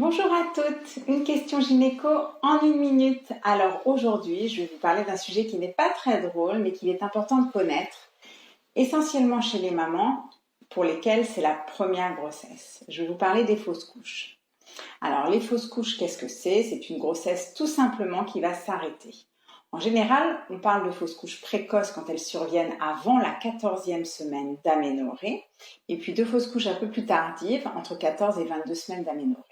Bonjour à toutes, une question gynéco en 1 minute. Alors aujourd'hui, je vais vous parler d'un sujet qui n'est pas très drôle, mais qu'il est important de connaître, essentiellement chez les mamans pour lesquelles c'est la première grossesse. Je vais vous parler des fausses couches. Alors les fausses couches, qu'est-ce que c'est? C'est une grossesse tout simplement qui va s'arrêter. En général, on parle de fausses couches précoces quand elles surviennent avant la 14e semaine d'aménorrhée, et puis de fausses couches un peu plus tardives, entre 14 et 22 semaines d'aménorrhée.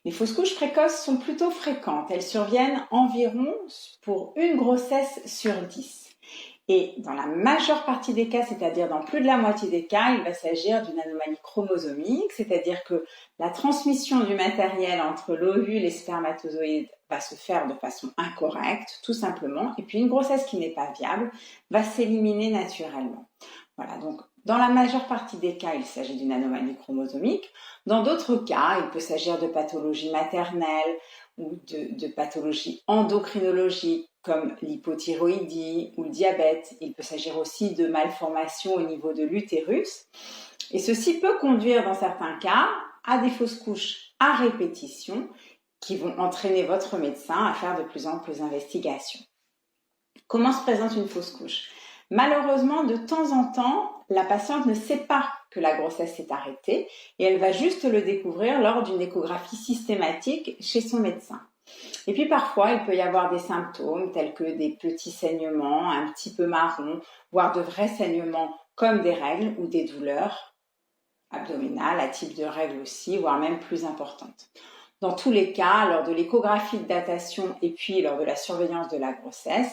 Les fausses couches précoces sont plutôt fréquentes. Elles surviennent environ pour une grossesse sur 10. Et dans la majeure partie des cas, c'est-à-dire dans plus de la moitié des cas, il va s'agir d'une anomalie chromosomique, c'est-à-dire que la transmission du matériel entre l'ovule et les spermatozoïdes va se faire de façon incorrecte, tout simplement, et puis une grossesse qui n'est pas viable va s'éliminer naturellement. Voilà, donc dans la majeure partie des cas, il s'agit d'une anomalie chromosomique. Dans d'autres cas, il peut s'agir de pathologies maternelles ou de pathologies endocrinologiques comme l'hypothyroïdie ou le diabète. Il peut s'agir aussi de malformations au niveau de l'utérus. Et ceci peut conduire dans certains cas à des fausses couches à répétition qui vont entraîner votre médecin à faire de plus en plus d'investigations. Comment se présente une fausse couche? Malheureusement, de temps en temps, la patiente ne sait pas que la grossesse s'est arrêtée et elle va juste le découvrir lors d'une échographie systématique chez son médecin. Et puis parfois, il peut y avoir des symptômes tels que des petits saignements, un petit peu marron, voire de vrais saignements comme des règles ou des douleurs abdominales, à type de règles aussi, voire même plus importantes. Dans tous les cas, lors de l'échographie de datation et puis lors de la surveillance de la grossesse,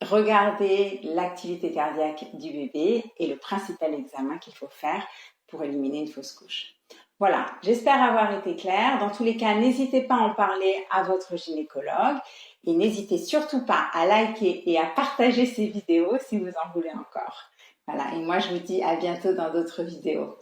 regardez l'activité cardiaque du bébé est le principal examen qu'il faut faire pour éliminer une fausse couche. Voilà, j'espère avoir été claire. Dans tous les cas, n'hésitez pas à en parler à votre gynécologue et n'hésitez surtout pas à liker et à partager ces vidéos si vous en voulez encore. Voilà, et moi je vous dis à bientôt dans d'autres vidéos.